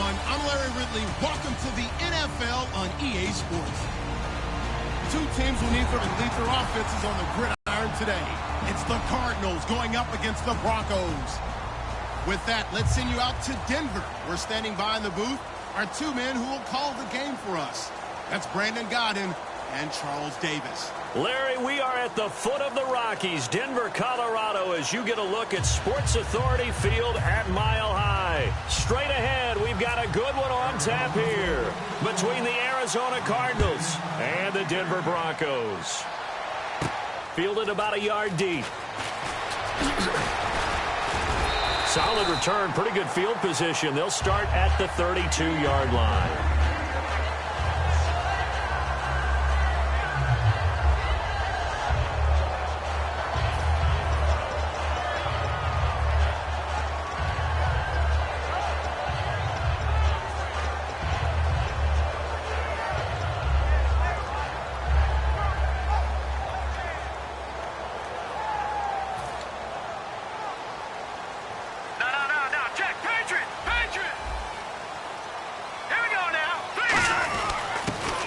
everyone. I'm Larry Ridley. Welcome to the NFL on EA Sports. Two teams will need to lead their offenses on the gridiron today. It's the Cardinals going up against the Broncos. With that, let's send you out to Denver. We're standing by in the booth are two men who will call the game for us. That's Brandon Godden and Charles Davis. Larry, we are at the foot of the Rockies, Denver, Colorado, as you get a look at Sports Authority Field at Mile High. Straight ahead, we've got a good one on tap here between the Arizona Cardinals and the Denver Broncos. Fielded about a yard deep. Solid return, pretty good field position. They'll start at the 32-yard line.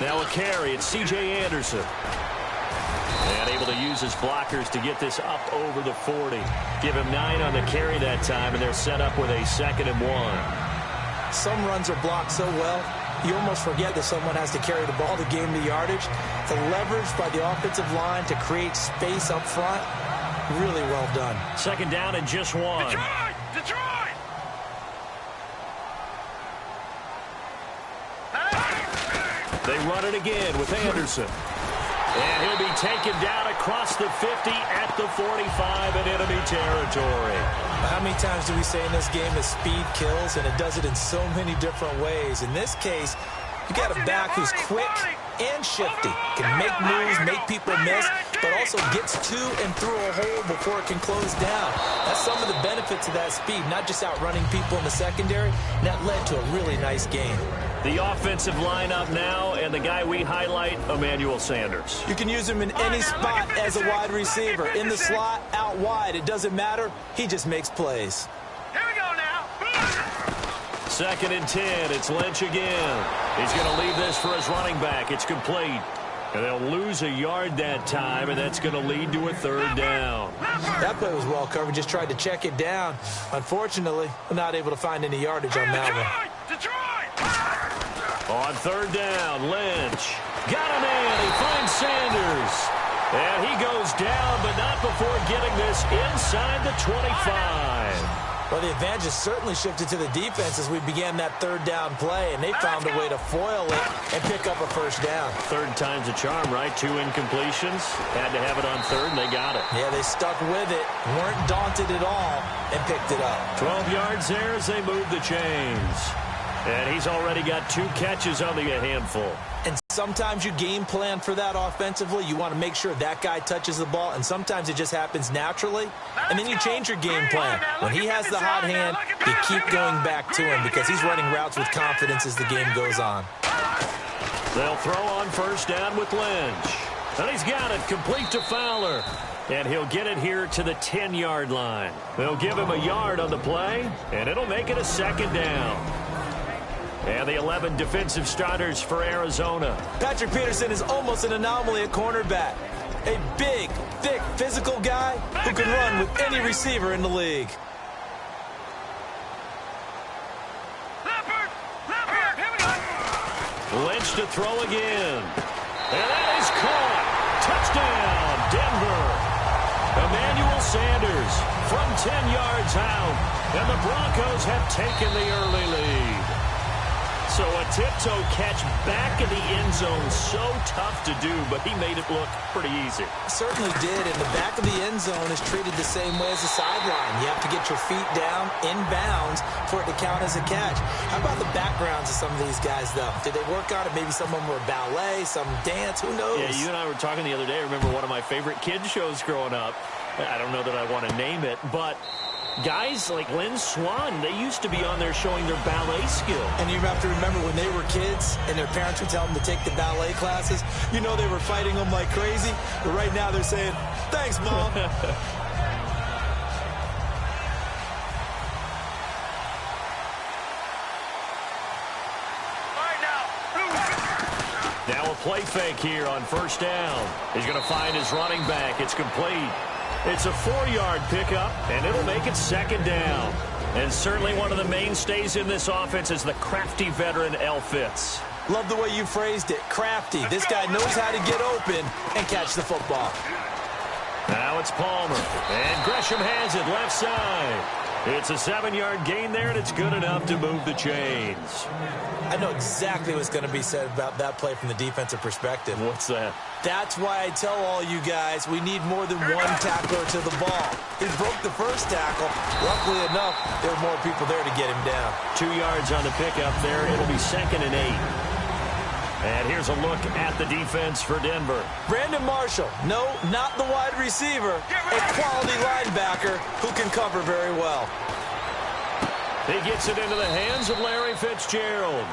Now a carry, it's C.J. Anderson. And able to use his blockers to get this up over the 40. Give him 9 on the carry that time, and they're set up with a 2nd and 1. Some runs are blocked so well, you almost forget that someone has to carry the ball to gain the yardage. The leverage by the offensive line to create space up front, really well done. 2nd down and just 1. Detroit! They run it again with Anderson. And he'll be taken down across the 50 at the 45 in enemy territory. How many times do we say in this game that speed kills, and it does it in so many different ways? In this case, you got a back who's quick and shifty, can make moves, make people miss, but also gets to and through a hole before it can close down. That's some of the benefits of that speed, not just outrunning people in the secondary, and that led to a really nice game. The offensive lineup now, and the guy we highlight, Emmanuel Sanders. You can use him in any spot as a wide receiver. In the slot, out wide, it doesn't matter. He just makes plays. Here we go now. 2nd and 10. It's Lynch again. He's going to leave this for his running back. It's complete. And they'll lose a yard that time, and that's going to lead to a 3rd down. That play was well covered. Just tried to check it down. Unfortunately, we're not able to find any yardage on that one. Detroit! On 3rd down, Lynch. Got him in. He finds Sanders. And he goes down, but not before getting this inside the 25. Well, the advantage has certainly shifted to the defense as we began that 3rd down play, and they found a way to foil it and pick up a 1st down. 3rd time's a charm, right? 2 incompletions. Had to have it on 3rd, and they got it. Yeah, they stuck with it, weren't daunted at all, and picked it up. 12 yards there as they move the chains. And he's already got 2 catches on the handful. And sometimes you game plan for that offensively. You want to make sure that guy touches the ball, and sometimes it just happens naturally. And then you change your game plan. When he has the hot hand, you keep going back to him because he's running routes with confidence as the game goes on. They'll throw on 1st down with Lynch. And he's got it complete to Fowler. And he'll get it here to the 10-yard line. They'll give him a yard on the play, and it'll make it a 2nd down. And the 11 defensive starters for Arizona. Patrick Peterson is almost an anomaly at cornerback. A big, thick, physical guy who can run with any receiver in the league. Lynch to throw again. And that is caught. Touchdown, Denver. Emmanuel Sanders from 10 yards out. And the Broncos have taken the early lead. So a tiptoe catch back in the end zone, so tough to do, but he made it look pretty easy. Certainly did, and the back of the end zone is treated the same way as the sideline. You have to get your feet down, in bounds, for it to count as a catch. How about the backgrounds of some of these guys, though? Did they work on it? Maybe some of them were ballet, some dance, who knows? Yeah, you and I were talking the other day. I remember one of my favorite kids shows growing up. I don't know that I want to name it, but guys like Lynn Swann, they used to be on there showing their ballet skill. And you have to remember when they were kids and their parents would tell them to take the ballet classes, you know they were fighting them like crazy. But right now they're saying, thanks, Mom. play fake here on first down. He's going to find his running back. It's complete. It's a 4-yard pickup, and it'll make it second down. And certainly one of the mainstays in this offense is the crafty veteran L. Fitz. Love the way you phrased it. Crafty. This guy knows how to get open and catch the football. Now it's Palmer. And Gresham has it left side. It's a 7-yard gain there, and it's good enough to move the chains. I know exactly what's going to be said about that play from the defensive perspective. What's that? That's why I tell all you guys we need more than one tackler to the ball. He broke the first tackle. Luckily enough, there were more people there to get him down. 2 yards on the pickup there. It'll be 2nd and 8. And here's a look at the defense for Denver. Brandon Marshall, no, not the wide receiver, a quality linebacker who can cover very well. He gets it into the hands of Larry Fitzgerald.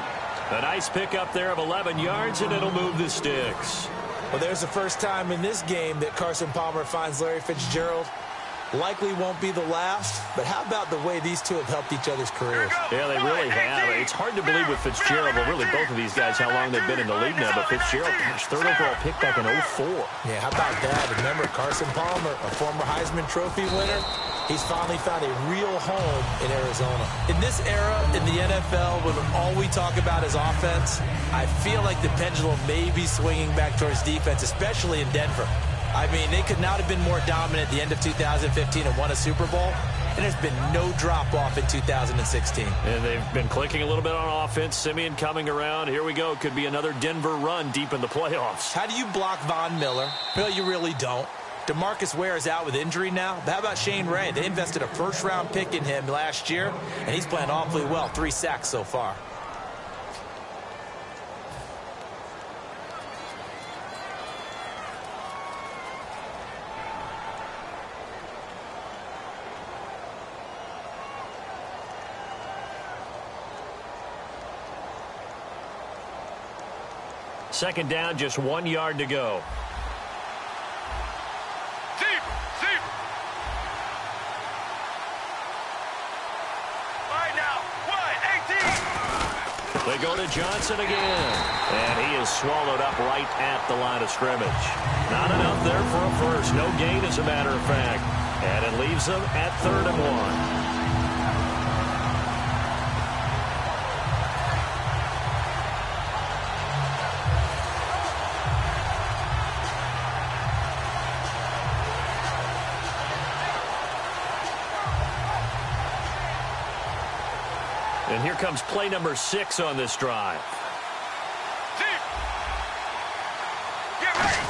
A nice pickup there of 11 yards, and it'll move the sticks. Well, there's the first time in this game that Carson Palmer finds Larry Fitzgerald. Likely won't be the last, but how about the way these two have helped each other's careers? Yeah, they really have. It's hard to believe with Fitzgerald, but really both of these guys, how long they've been in the league now. But Fitzgerald, gosh, 3rd overall pick back in 04. Yeah, how about that? Remember, Carson Palmer, a former Heisman Trophy winner, he's finally found a real home in Arizona. In this era in the NFL, when all we talk about is offense, I feel like the pendulum may be swinging back towards defense, especially in Denver. I mean, they could not have been more dominant at the end of 2015 and won a Super Bowl, and there's been no drop-off in 2016. And they've been clicking a little bit on offense. Simeon coming around. Here we go. Could be another Denver run deep in the playoffs. How do you block Von Miller? Well, you really don't. DeMarcus Ware is out with injury now. But how about Shane Ray? They invested a first-round pick in him last year, and he's playing awfully well. 3 sacks so far. Second down, just 1 yard to go. Deep. Right now, wide, 18. They go to Johnson again. And he is swallowed up right at the line of scrimmage. Not enough there for a first. No gain, as a matter of fact. And it leaves them at 3rd and 1. And here comes play number 6 on this drive.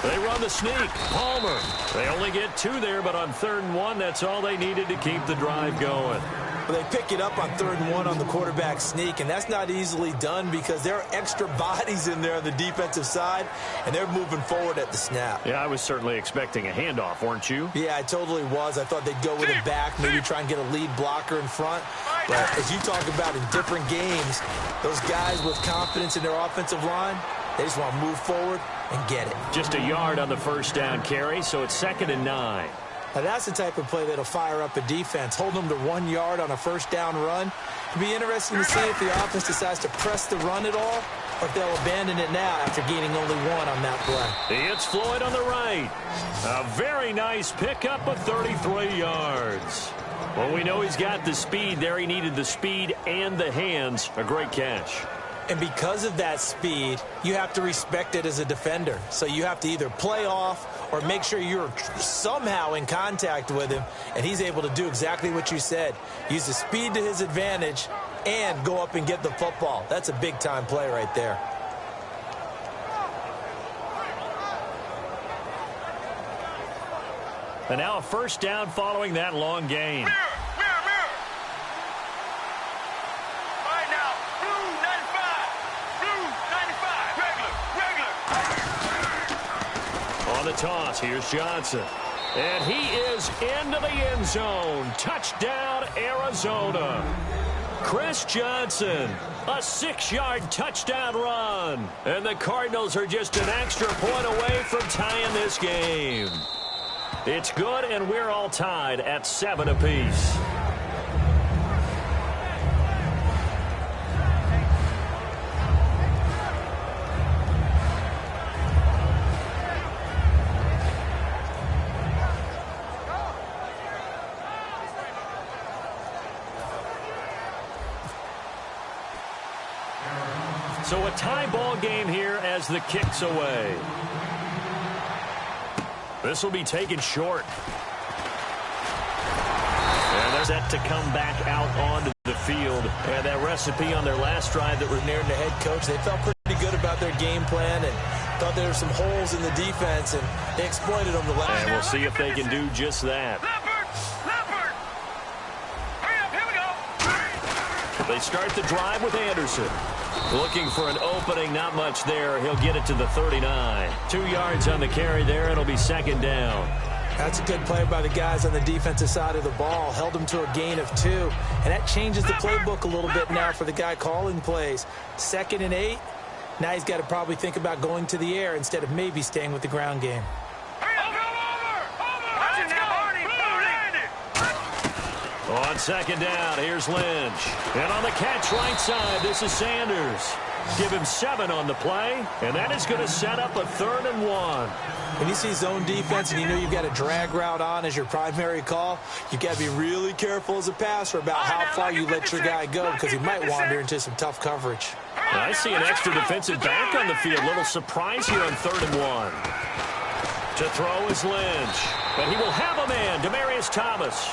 They run the sneak. Palmer. They only get 2 there, but on 3rd and 1, that's all they needed to keep the drive going. Well, they pick it up on 3rd and 1 on the quarterback sneak, and that's not easily done because there are extra bodies in there on the defensive side, and they're moving forward at the snap. Yeah, I was certainly expecting a handoff, weren't you? Yeah, I totally was. I thought they'd go with it back, maybe try and get a lead blocker in front. But as you talk about in different games, those guys with confidence in their offensive line, they just want to move forward and get it. Just a yard on the first down carry, so it's 2nd and 9. Now, that's the type of play that'll fire up a defense. Hold them to 1 yard on a first down run. It'll be interesting to see if the offense decides to press the run at all or if they'll abandon it now after gaining only 1 on that play. It's Floyd on the right. A very nice pickup of 33 yards. Well, we know he's got the speed there. He needed the speed and the hands. A great catch. And because of that speed, you have to respect it as a defender. So you have to either play off or make sure you're somehow in contact with him, and he's able to do exactly what you said. Use the speed to his advantage and go up and get the football. That's a big-time play right there. And now a first down following that long gain. The toss. Here's Johnson. And he is into the end zone. Touchdown, Arizona. Chris Johnson, a 6-yard touchdown run. And the Cardinals are just an extra point away from tying this game. It's good, and we're all tied at 7 apiece. So a tie ball game here as the kick's away. This will be taken short. And they're set to come back out onto the field. And that recipe on their last drive that was near the head coach, they felt pretty good about their game plan and thought there were some holes in the defense, and they exploited them the last. And we'll see if they can do just that. Leopard! Hurry up, here we go! They start the drive with Anderson. Looking for an opening, not much there. He'll get it to the 39. 2 yards on the carry there. It'll be second down. That's a good play by the guys on the defensive side of the ball. Held them to a gain of 2. And that changes the playbook a little bit now for the guy calling plays. 2nd and 8. Now he's got to probably think about going to the air instead of maybe staying with the ground game. On second down, here's Lynch. And on the catch right side, this is Sanders. Give him 7 on the play, and that is going to set up a 3rd and 1. When you see zone defense and you know you've got a drag route on as your primary call, you've got to be really careful as a passer about how far you let your guy go because he might wander into some tough coverage. I see an extra defensive back on the field. Little surprise here on 3rd and 1. To throw is Lynch. But he will have a man, Demaryius Thomas.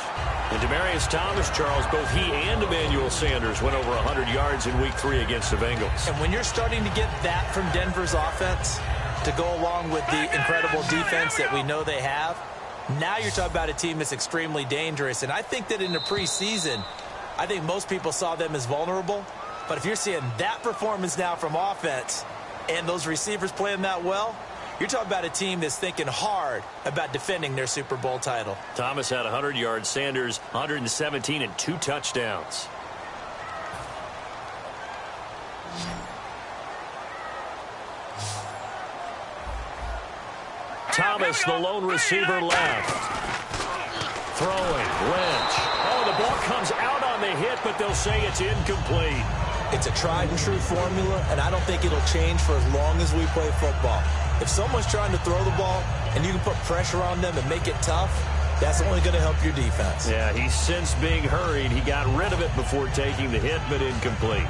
And Demaryius Thomas, Charles, both he and Emmanuel Sanders went over 100 yards in Week 3 against the Bengals. And when you're starting to get that from Denver's offense to go along with the incredible defense that we know they have, now you're talking about a team that's extremely dangerous. And I think that in the preseason, I think most people saw them as vulnerable. But if you're seeing that performance now from offense and those receivers playing that well, you're talking about a team that's thinking hard about defending their Super Bowl title. Thomas had 100 yards. Sanders 117 and 2 touchdowns. Thomas, the lone receiver left. Throwing, Lynch. Oh, the ball comes out on the hit, but they'll say it's incomplete. It's a tried-and-true formula, and I don't think it'll change for as long as we play football. If someone's trying to throw the ball and you can put pressure on them and make it tough, that's only going to help your defense. Yeah, he's since being hurried. He got rid of it before taking the hit, but incomplete.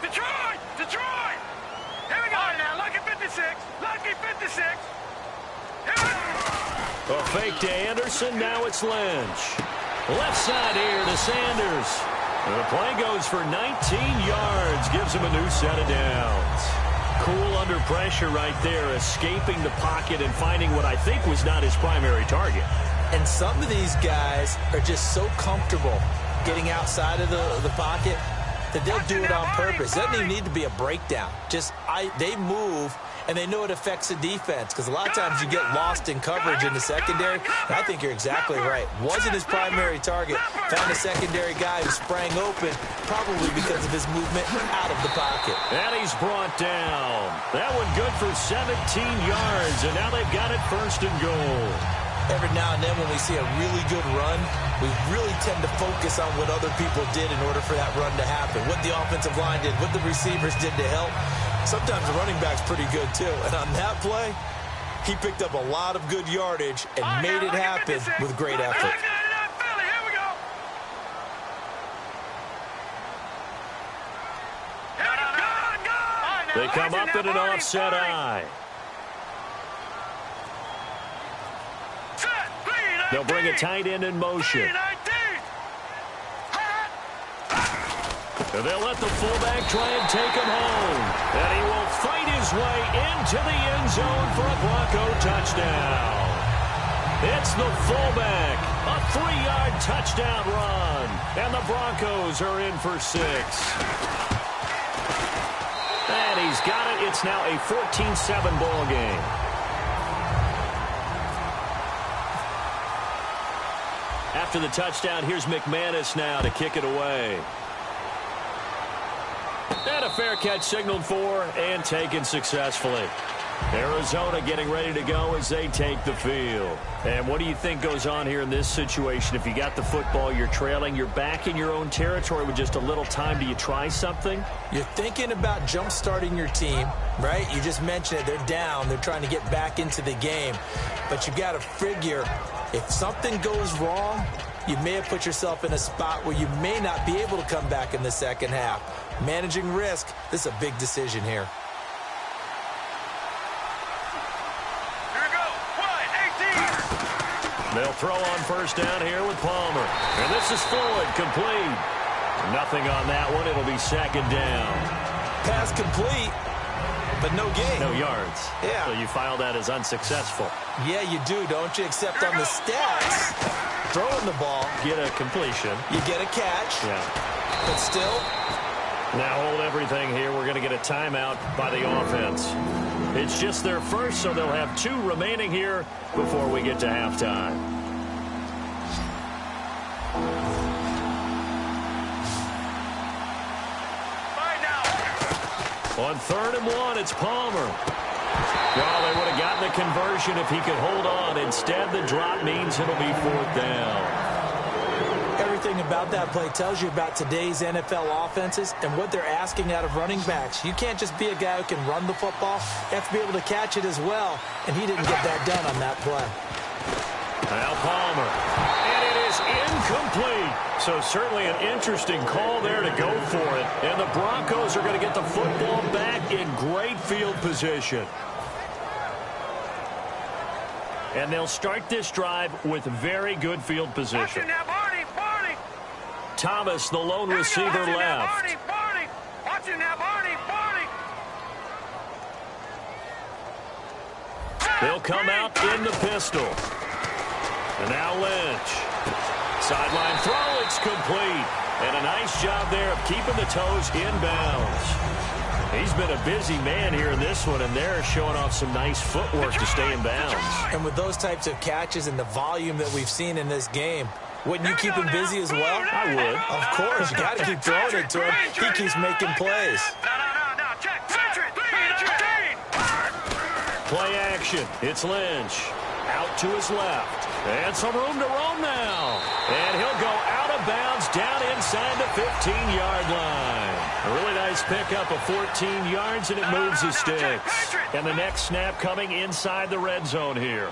Detroit! Here we go now, lucky 56. Lucky 56. A fake to Anderson, now it's Lynch. Left side here to Sanders. And the play goes for 19 yards, gives him a new set of downs. Cool under pressure right there, escaping the pocket and finding what I think was not his primary target. And some of these guys are just so comfortable getting outside of the pocket that they'll do it on purpose. It doesn't even need to be a breakdown. They move, and they know it affects the defense because a lot of times you get lost in coverage in the secondary. And I think you're exactly right. Wasn't his primary target. Found a secondary guy who sprang open, probably because of his movement out of the pocket. And he's brought down. That one good for 17 yards, and now they've got it 1st and goal. Every now and then when we see a really good run, we really tend to focus on what other people did in order for that run to happen. What the offensive line did, what the receivers did to help. Sometimes the running back's pretty good too. And on that play, he picked up a lot of good yardage and made it happen with great effort. They come up in an offset eye. They'll bring a tight end in motion. And they'll let the fullback try and take him home. And he will fight his way into the end zone for a Bronco touchdown. It's the fullback. A 3-yard touchdown run. And the Broncos are in for 6. And he's got it. It's now a 14-7 ball game. After the touchdown, here's McManus now to kick it away. And a fair catch signaled for and taken successfully. Arizona getting ready to go as they take the field. And what do you think goes on here in this situation? If you got the football, you're trailing, you're back in your own territory with just a little time. Do you try something? You're thinking about jump-starting your team, right? You just mentioned it. They're down. They're trying to get back into the game. But you got to figure If something goes wrong, you may have put yourself in a spot where you may not be able to come back in the second half. Managing risk, this is a big decision here. Here we go. 18. They'll throw on first down here with Palmer. And this is Floyd, complete. Nothing on that one. It'll be second down. Pass complete, but no gain. No yards. Yeah. So you file that as unsuccessful. Yeah, you do, don't you? Except on the stats, throwing the ball, Get a completion. you get a catch, Yeah. but still, Now hold everything here. We're going to get a timeout by the offense. It's just their first, so they'll have 2 remaining here before we get to halftime. Right now. On 3rd and 1, it's Palmer. Well, they would have gotten the conversion if he could hold on. Instead, the drop means it'll be 4th down. everything about that play tells you about today's NFL offenses and what they're asking out of running backs. You can't just be a guy who can run the football. You have to be able to catch it as well, and he didn't get that done on that play. Now Palmer, and it is incomplete. So certainly an interesting call there to go for it. And the Broncos are going to get the football back in great field position. And they'll start this drive with very good field position. Thomas, the lone receiver, left. They'll come out in the pistol. And now Lynch. Sideline throw, it's complete. And a nice job there of keeping the toes in bounds. He's been a busy man here in this one, and they're showing off some nice footwork to stay in bounds. And with those types of catches and the volume that we've seen in this game, wouldn't you keep him busy as well? I would. Of course. You got to keep throwing it to him. He keeps making plays. Play action. It's Lynch. Out to his left. And some room to roam now. And he'll go out of bounds down inside the 15-yard line. A really nice pickup of 14 yards, and it moves the sticks. And the next snap coming inside the red zone here.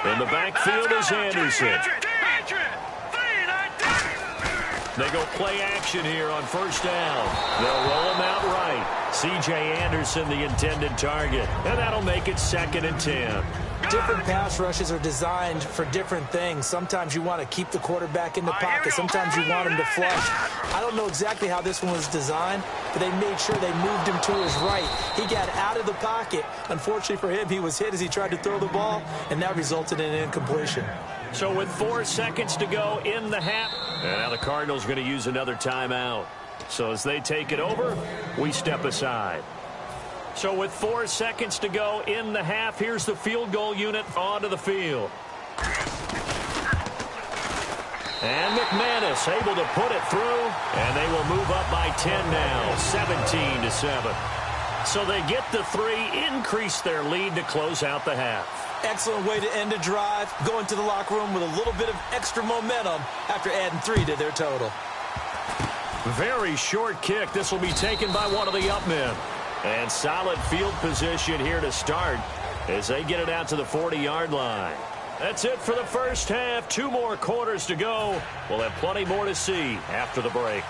In the backfield is Anderson. They go play action here on first down. They'll roll him out right. C.J. Anderson, the intended target. And that'll make it 2nd and 10. Different pass rushes are designed for different things. Sometimes you want to keep the quarterback in the pocket. Sometimes you want him to flush. I don't know exactly how this one was designed, but they made sure they moved him to his right. He got out of the pocket. Unfortunately for him, he was hit as he tried to throw the ball, and that resulted in an incompletion. So with 4 seconds to go in the half, and now the Cardinals are going to use another timeout. So as they take it over, we step aside. So with 4 seconds to go in the half, here's the field goal unit onto the field. And McManus able to put it through, and they will move up by 10 now, 17-7. So they get the 3, increase their lead to close out the half. Excellent way to end a drive, going to the locker room with a little bit of extra momentum after adding 3 to their total. Very short kick. This will be taken by one of the up men. And solid field position here to start as they get it out to the 40-yard line. That's it for the first half. 2 more quarters to go. We'll have plenty more to see after the break.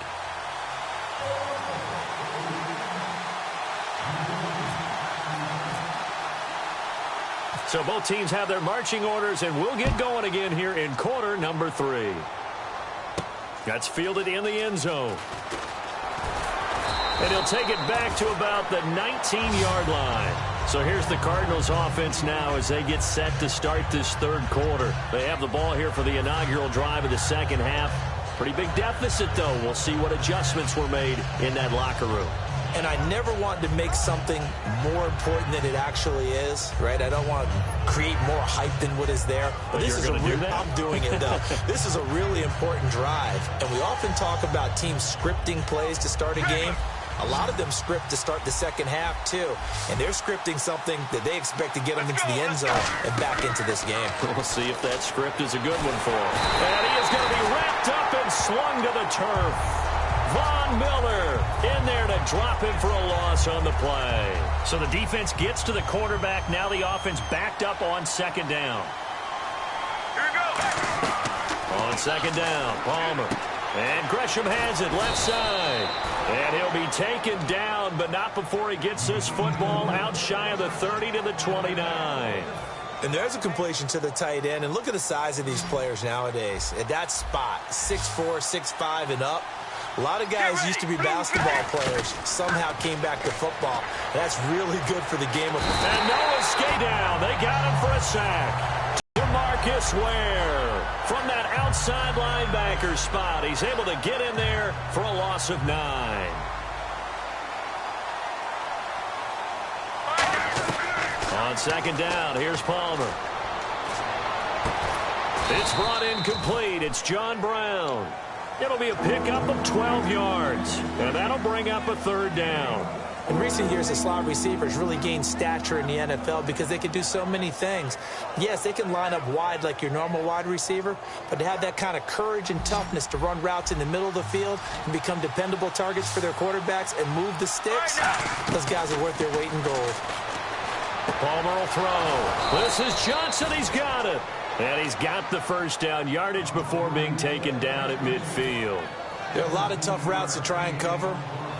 So both teams have their marching orders, and we'll get going again here in quarter number 3. That's fielded in the end zone. And he'll take it back to about the 19-yard line. So here's the Cardinals offense now as they get set to start this third quarter. They have the ball here for the inaugural drive of the second half. Pretty big deficit, though. We'll see what adjustments were made in that locker room. And I never want to make something more important than it actually is, right? I don't want to create more hype than what is there. But this is I'm doing it, though. This is a really important drive. And we often talk about teams scripting plays to start a game. A lot of them script to start the second half, too. And they're scripting something that they expect to get them into the end zone and back into this game. We'll see if that script is a good one for him. And he is going to be wrapped up and slung to the turf. Von Miller in there to drop him for a loss on the play. So the defense gets to the quarterback. Now the offense backed up on second down. Here we go. On second down, Palmer. And Gresham has it left side. And he'll be taken down, but not before he gets this football out shy of the 30 to the 29. And there's a completion to the tight end. And look at the size of these players nowadays. At that spot, 6'4", 6'5", and up. A lot of guys used to be basketball players, somehow came back to football. That's really good for the game. And Noah skate down. They got him for a sack. DeMarcus Ware from that outside linebacker spot. He's able to get in there for a loss of 9. On second down, here's Palmer. It's brought in complete. It's John Brown. It'll be a pickup of 12 yards, and that'll bring up a third down. In recent years, the slot receivers really gained stature in the NFL because they can do so many things. Yes, they can line up wide like your normal wide receiver, but to have that kind of courage and toughness to run routes in the middle of the field and become dependable targets for their quarterbacks and move the sticks, those guys are worth their weight in gold. Palmer will throw. This is Johnson. He's got it. And he's got the first down yardage before being taken down at midfield. There are a lot of tough routes to try and cover.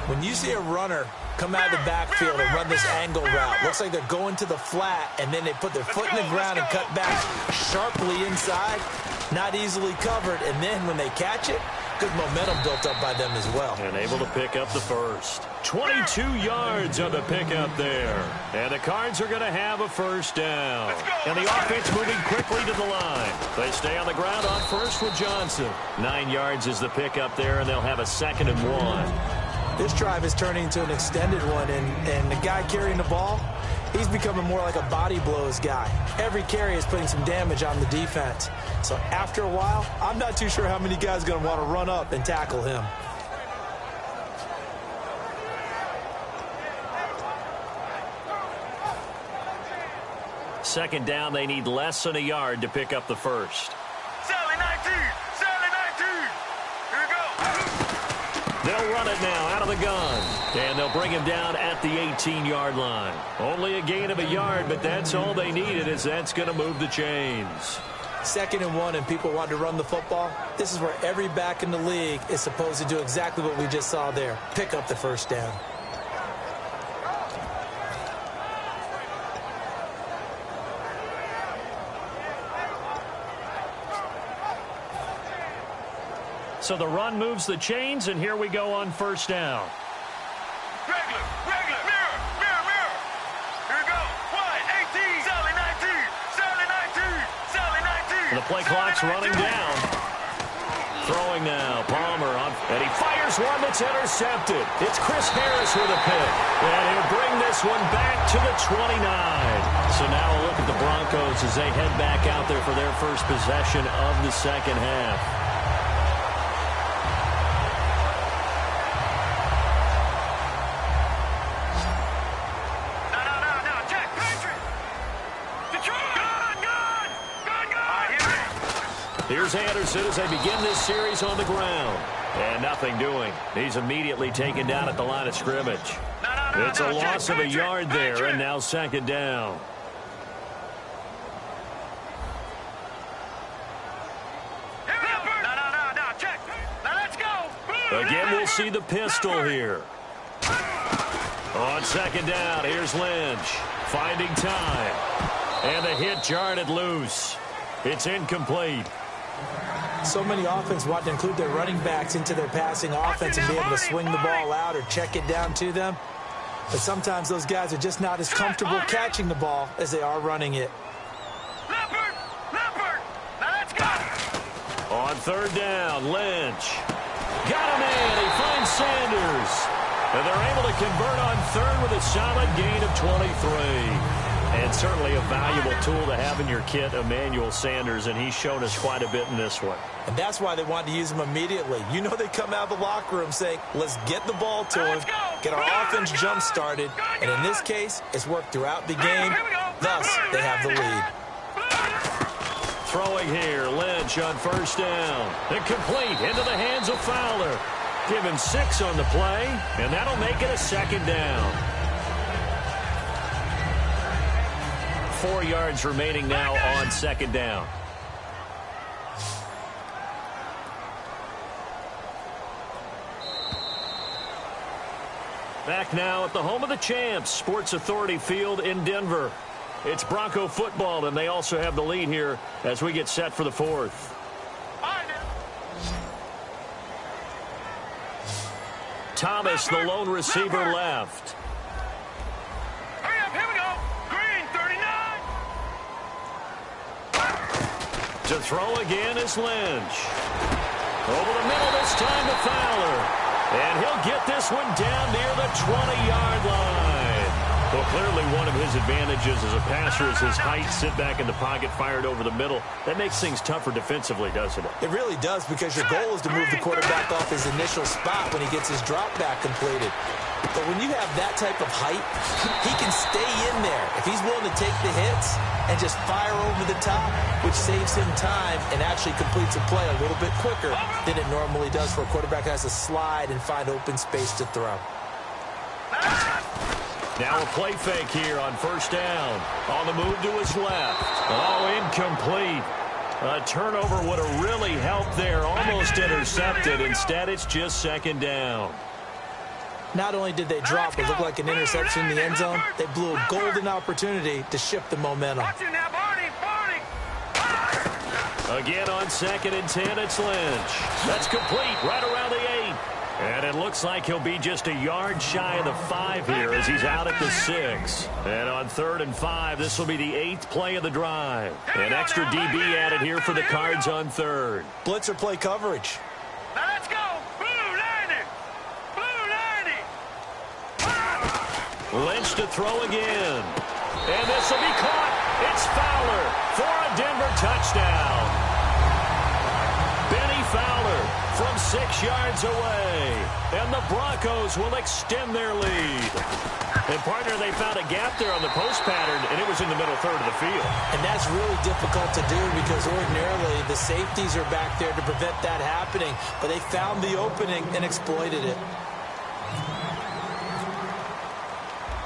When you see a runner come out of the backfield and run this angle route, looks like they're going to the flat, and then they put their foot in the ground and cut back sharply inside, not easily covered, and then when they catch it, good momentum built up by them as well. And able to pick up the first. 22 yards on the pickup there. And the Cards are going to have a first down. And the offense moving quickly to the line. They stay on the ground on first with Johnson. 9 yards is the pickup there, and they'll have a 2nd and 1. This drive is turning into an extended one, and the guy carrying the ball, he's becoming more like a body blows guy. Every carry is putting some damage on the defense. So after a while, I'm not too sure how many guys are going to want to run up and tackle him. Second down, they need less than a yard to pick up the first. Sally 19! Sally 19! Here we go! They'll run it now out of the gun. And they'll bring him down at the 18-yard line. Only a gain of a yard, but that's all they needed, as that's going to move the chains. 2nd and 1, and people want to run the football. This is where every back in the league is supposed to do exactly what we just saw there. Pick up the first down. So the run moves the chains, and here we go on first down. Regular, mirror, mirror, mirror. Here we go. 1, 18, Sally 19, Sally 19, Sally 19. The play clock's running down. Throwing now, Palmer on, and he fires one that's intercepted. It's Chris Harris with a pick, and he'll bring this one back to the 29. So now a look at the Broncos as they head back out there for their first possession of the second half. Here's Anderson as they begin this series on the ground. And nothing doing. He's immediately taken down at the line of scrimmage. It's a loss of a yard there, and now 2nd down. Check. Now let's go. Again, we'll see the pistol here. On 2nd down, here's Lynch. Finding time. And the hit jarred it loose. It's incomplete. So many offenses want to include their running backs into their passing offense and be able to swing the ball out or check it down to them. But sometimes those guys are just not as comfortable catching the ball as they are running it. Leopard. Now let's go. On 3rd down, Lynch. Got him in. He finds Sanders. And they're able to convert on 3rd with a solid gain of 23. And certainly a valuable tool to have in your kit, Emmanuel Sanders, and he's shown us quite a bit in this one. And that's why they wanted to use him immediately. You know they come out of the locker room saying, let's get the ball to him, get our offense jump-started, and in this case, it's worked throughout the game. Thus, they have the lead. Throwing here, Lynch on 1st down. Incomplete into the hands of Fowler. Given 6 on the play, and that'll make it a second down. 4 yards remaining now on second down. Back now at the home of the champs, Sports Authority Field in Denver. It's Bronco football, and they also have the lead here as we get set for the fourth. Thomas, the lone receiver, left. Hurry up, here we go. Green, 39. To throw again is Lynch. Over the middle this time to Fowler. And he'll get this one down near the 20-yard line. Well, clearly one of his advantages as a passer is his height. Sit back in the pocket, fired over the middle. That makes things tougher defensively, doesn't it? It really does, because your goal is to move the quarterback off his initial spot when he gets his drop back completed. But when you have that type of height, he can stay in there if he's willing to take the hits and just fire over the top, which saves him time and actually completes a play a little bit quicker than it normally does for a quarterback who has to slide and find open space to throw. Now a play fake here on first down. On the move to his left. Oh, incomplete. A turnover would have really helped there. Almost intercepted. Instead, it's just second down. Not only did they drop what looked like an interception in the end zone, they blew a golden opportunity to shift the momentum. Again on 2nd and 10, it's Lynch. That's complete right around the 8. And it looks like he'll be just a yard shy of the 5 here as he's out at the 6. And on 3rd and 5, this will be the 8th play of the drive. An extra DB added here for the Cards on 3rd. Blitzer play coverage. Now let's go. Blue 90. Blue 90. Lynch to throw again. And this will be caught. It's Fowler for a Denver touchdown. Benny Fowler from 6 yards away. And the Broncos will extend their lead. And, partner, they found a gap there on the post pattern, and it was in the middle third of the field. And that's really difficult to do because ordinarily the safeties are back there to prevent that happening. But they found the opening and exploited it.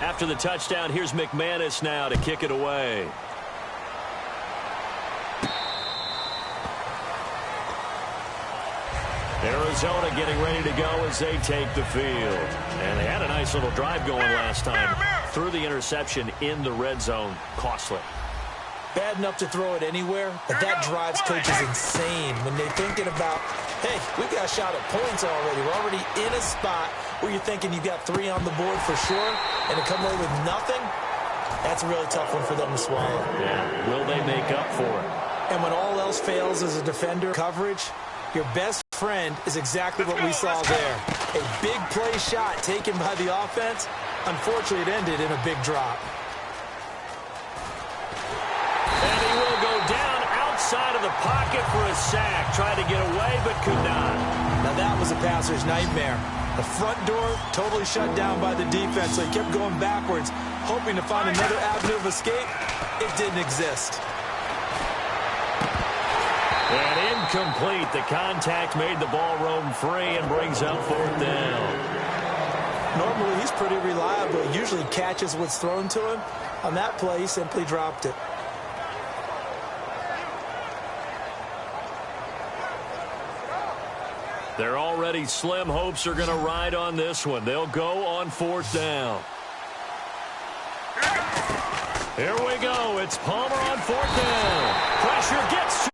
After the touchdown, here's McManus now to kick it away. Arizona getting ready to go as they take the field. And they had a nice little drive going last time. Threw the interception in the red zone. Costly. Bad enough to throw it anywhere, but that drives coaches insane when they're thinking about, hey, we've got a shot at points already. We're already in a spot where you're thinking you've got 3 on the board for sure, and to come away with nothing, that's a really tough one for them to swallow. Yeah, will they make up for it? And when all else fails as a defender coverage, your best friend is exactly what we saw there. A big play shot taken by the offense. Unfortunately, it ended in a big drop. And he will go down outside of the pocket for a sack. Tried to get away, but could not. Now that was a passer's nightmare. The front door totally shut down by the defense, so he kept going backwards, hoping to find another avenue of escape. It didn't exist. And incomplete. The contact made the ball roam free and brings up 4th down. Normally, he's pretty reliable. He usually catches what's thrown to him. On that play, he simply dropped it. They're already slim hopes are going to ride on this one. They'll go on 4th down. Here we go. It's Palmer on 4th down. Pressure gets